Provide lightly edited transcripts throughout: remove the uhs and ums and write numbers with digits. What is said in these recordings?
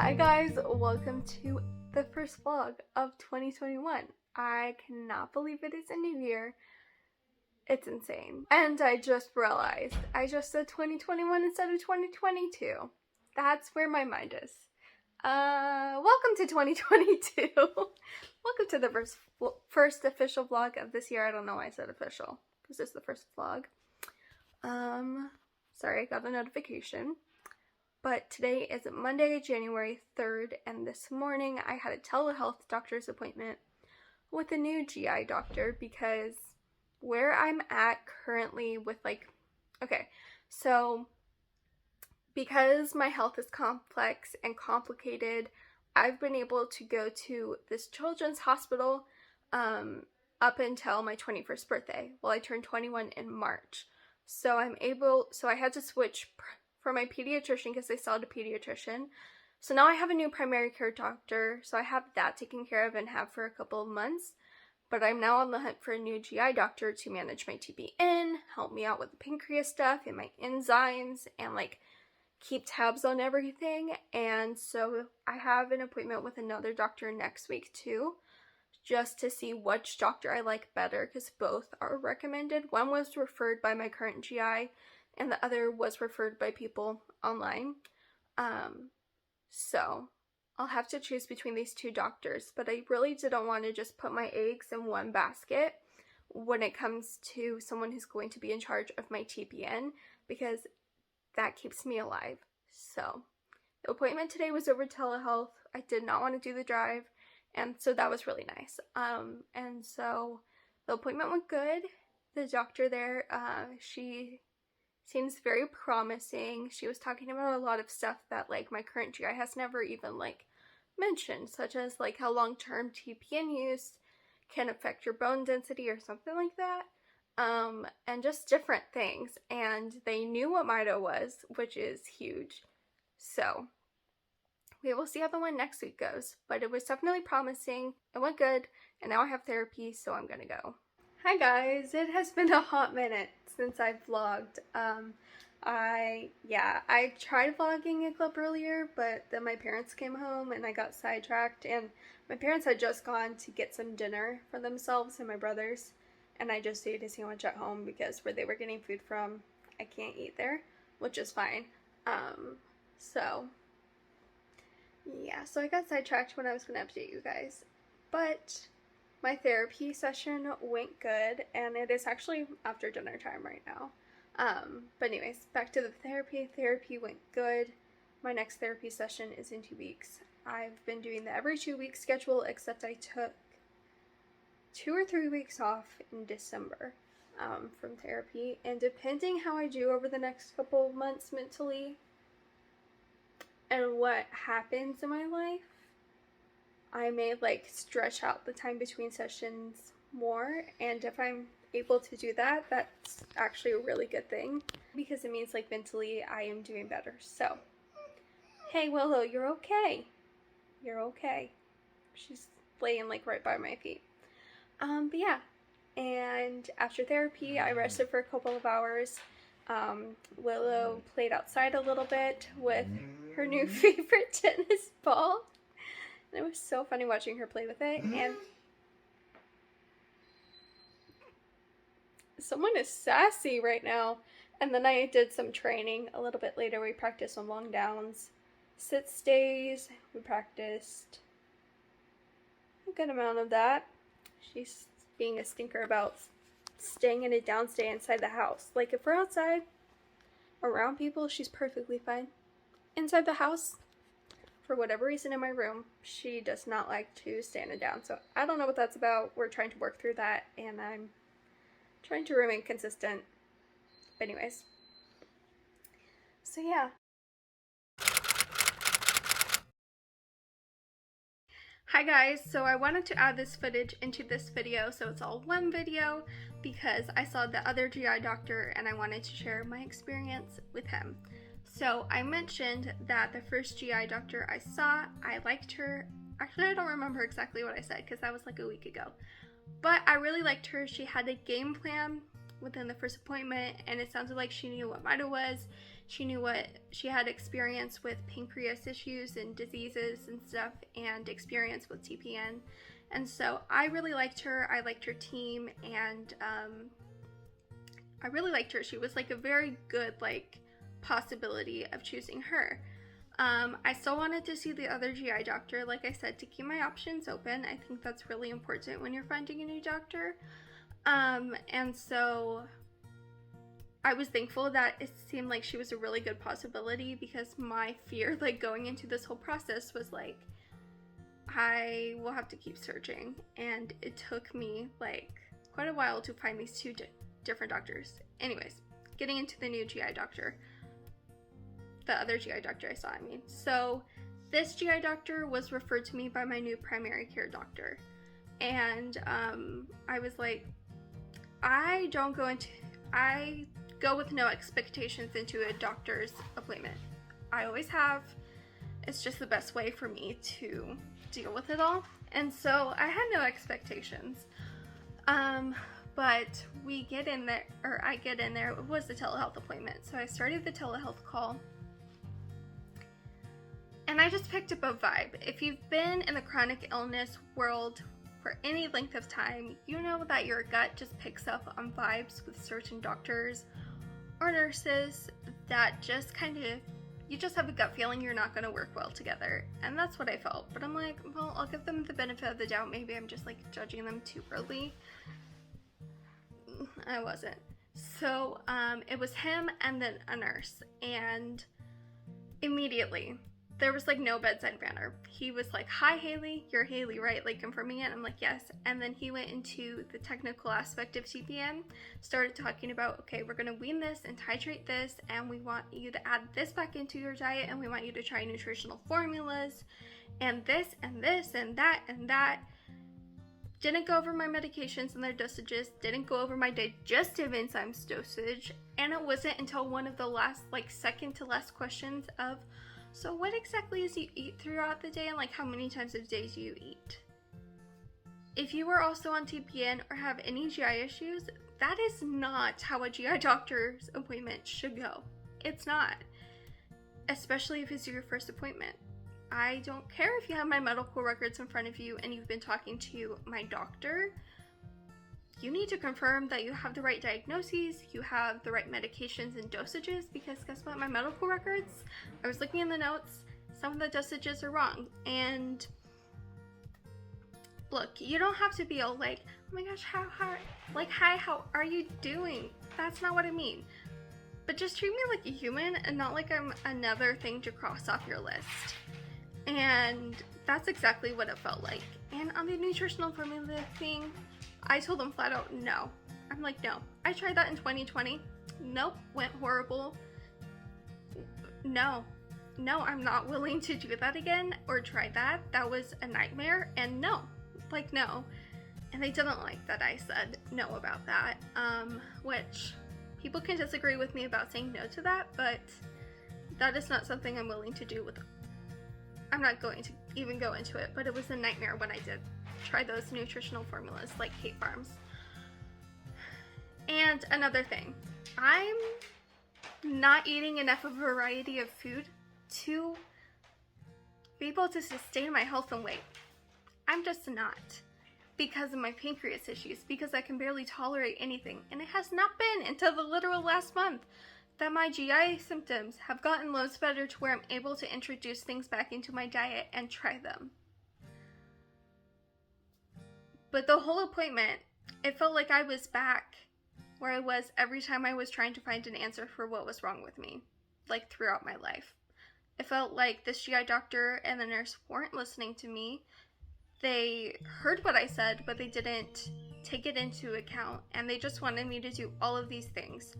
Hi guys, welcome to the first vlog of 2021. I cannot believe it is a new year. It's insane. And I just realized I just said 2021 instead of 2022. That's where my mind is. Welcome to 2022. Welcome to the first official vlog of this year. I don't know why I said official, because it's the first vlog. Sorry, I got a notification. But today is Monday, January 3rd, and this morning I had a telehealth doctor's appointment with a new GI doctor because where I'm at currently with because my health is complex and complicated, I've been able to go to this children's hospital up until my 21st birthday. Well, I turned 21 in March. So I had to switch for my pediatrician because I saw a pediatrician. So now I have a new primary care doctor, so I have that taken care of and have for a couple of months. But I'm now on the hunt for a new GI doctor to manage my TBN, help me out with the pancreas stuff and my enzymes, and keep tabs on everything. And so I have an appointment with another doctor next week too, just to see which doctor I like better, because both are recommended. One was referred by my current GI and the other was referred by people online. So I'll have to choose between these two doctors, but I really didn't want to just put my eggs in one basket when it comes to someone who's going to be in charge of my TBN, because that keeps me alive. So the appointment today was over telehealth. I did not want to do the drive, and so that was really nice. And so the appointment went good. The doctor there, she seems very promising. She was talking about a lot of stuff that my current GI has never even mentioned, such as how long-term TPN use can affect your bone density or something like that, and just different things. And they knew what mito was, which is huge. So we will see how the one next week goes, but it was definitely promising. It went good, and now I have therapy, so I'm gonna go. Hi guys, it has been a hot minute since I've vlogged. I tried vlogging a clip earlier, but then my parents came home and I got sidetracked, and my parents had just gone to get some dinner for themselves and my brothers, and I just ate a sandwich at home because where they were getting food from, I can't eat there, which is fine. So I got sidetracked when I was going to update you guys, but my therapy session went good, and it is actually after dinner time right now. But anyways, back to the therapy. Therapy went good. My next therapy session is in 2 weeks. I've been doing the every 2 week schedule, except I took 2 or 3 weeks off in December from therapy, and depending how I do over the next couple of months mentally and what happens in my life, I may stretch out the time between sessions more, and if I'm able to do that, that's actually a really good thing, because it means mentally I am doing better. So hey Willow, you're okay. You're okay. She's laying right by my feet. But yeah, and after therapy I rested for a couple of hours. Willow played outside a little bit with her new favorite tennis ball. It was so funny watching her play with it, and someone is sassy right now. And then I did some training a little bit later. We practiced some long downs, sit stays. We practiced a good amount of that. She's being a stinker about staying in a down stay inside the house. If we're outside around people, she's perfectly fine. Inside the house, for whatever reason in my room, she does not like to stay in a down. So I don't know what that's about. We're trying to work through that, and I'm trying to remain consistent. But anyways, so yeah. Hi guys, so I wanted to add this footage into this video so it's all one video, because I saw the other GI doctor and I wanted to share my experience with him. So I mentioned that the first GI doctor I saw, I liked her. Actually, I don't remember exactly what I said because that was a week ago. But I really liked her. She had a game plan within the first appointment, and it sounded like she knew what mito was. She knew what she had experience with pancreas issues and diseases and stuff, and experience with TPN. And so I really liked her. I liked her team, and I really liked her. She was like a very good like possibility of choosing her. I still wanted to see the other GI doctor, like I said, to keep my options open. I think that's really important when you're finding a new doctor. And so I was thankful that it seemed like she was a really good possibility, because my fear like going into this whole process was like, I will have to keep searching. And it took me like quite a while to find these two different doctors. Anyways, getting into the new GI doctor. The other GI doctor I saw, I mean. So this GI doctor was referred to me by my new primary care doctor. And I was like, I go with no expectations into a doctor's appointment. I always have. It's just the best way for me to deal with it all. And so I had no expectations. But we get in there, or I get in there, it was a telehealth appointment. So I started the telehealth call. And I just picked up a vibe. If you've been in the chronic illness world for any length of time, you know that your gut just picks up on vibes with certain doctors or nurses that just kind of, you just have a gut feeling you're not going to work well together. And that's what I felt. But I'm like, well, I'll give them the benefit of the doubt. Maybe I'm just like judging them too early. I wasn't. So it was him and then a nurse. And immediately, there was like no bedside manner. He was like, hi Haley, you're Haley, right? Like confirming it. I'm like, yes. And then he went into the technical aspect of TPN, started talking about, okay, we're gonna wean this and titrate this, and we want you to add this back into your diet, and we want you to try nutritional formulas, and this and this and that and that. Didn't go over my medications and their dosages, didn't go over my digestive enzymes dosage, and it wasn't until one of the last, like second to last questions of, so what exactly is you eat throughout the day, and like how many times a day do you eat? If you are also on TPN or have any GI issues, that is not how a GI doctor's appointment should go. It's not. Especially if it's your first appointment. I don't care if you have my medical records in front of you and you've been talking to my doctor. You need to confirm that you have the right diagnoses, you have the right medications and dosages, because guess what? My medical records, I was looking in the notes, some of the dosages are wrong. And look, you don't have to be all like, oh my gosh, how are you doing? That's not what I mean. But just treat me like a human and not like I'm another thing to cross off your list. And that's exactly what it felt like. And on the nutritional formula thing, I told them flat out no. I'm like, no. I tried that in 2020. Nope, went horrible. No, I'm not willing to do that again or try that. That was a nightmare, and no. Like, no. And they didn't like that I said no about that, which people can disagree with me about saying no to that, but that is not something I'm willing to do with. I'm not going to even go into it, but it was a nightmare when I did try those nutritional formulas like Kate Farms. And another thing, I'm not eating enough of a variety of food to be able to sustain my health and weight. I'm just not, because of my pancreas issues, because I can barely tolerate anything. And it has not been until the literal last month that my GI symptoms have gotten loads better to where I'm able to introduce things back into my diet and try them. But the whole appointment, it felt like I was back where I was every time I was trying to find an answer for what was wrong with me, like throughout my life. It felt like this GI doctor and the nurse weren't listening to me. They heard what I said, but they didn't take it into account, and they just wanted me to do all of these things.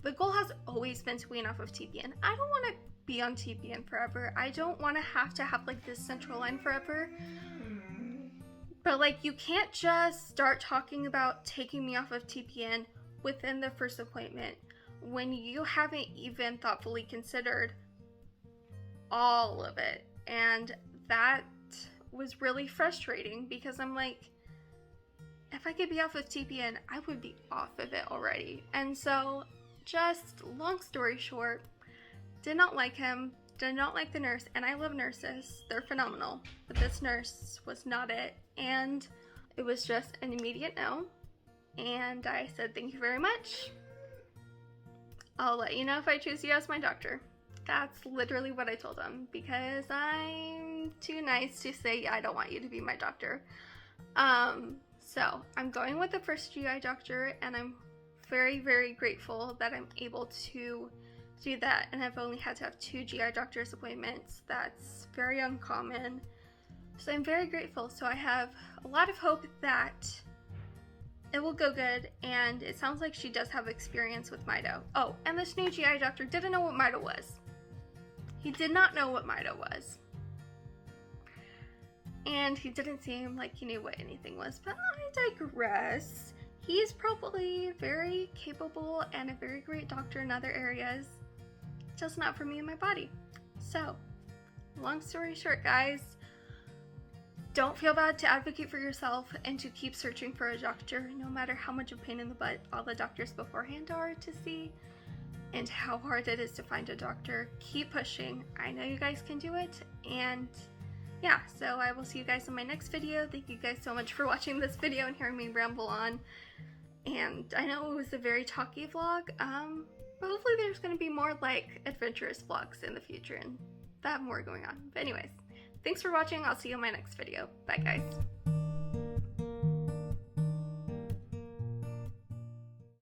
The goal has always been to wean off of TPN. I don't want to be on TPN forever. I don't want to have like this central line forever. But like, you can't just start talking about taking me off of TPN within the first appointment when you haven't even thoughtfully considered all of it. And that was really frustrating, because I'm like, if I could be off of TPN, I would be off of it already. And so, just long story short, did not like him, did not like the nurse, and I love nurses, they're phenomenal, but this nurse was not it, and it was just an immediate no, and I said thank you very much, I'll let you know if I choose you as my doctor. That's literally what I told him, because I'm too nice to say, yeah, I don't want you to be my doctor. So I'm going with the first GI doctor, and I'm very, very grateful that I'm able to do that, and I've only had to have 2 GI doctor's appointments. That's very uncommon, so I'm very grateful. So I have a lot of hope that it will go good, and it sounds like she does have experience with mito. Oh, and this new GI doctor didn't know what mito was. He did not know what mito was. And he didn't seem like he knew what anything was, but I digress. He's probably very capable and a very great doctor in other areas, just not for me and my body. So, long story short, guys, don't feel bad to advocate for yourself and to keep searching for a doctor, no matter how much of a pain in the butt all the doctors beforehand are to see, and how hard it is to find a doctor. Keep pushing. I know you guys can do it, and yeah, so I will see you guys in my next video. Thank you guys so much for watching this video and hearing me ramble on. And I know it was a very talky vlog, but hopefully there's going to be more like adventurous vlogs in the future and that more going on. But anyways, thanks for watching. I'll see you in my next video. Bye guys.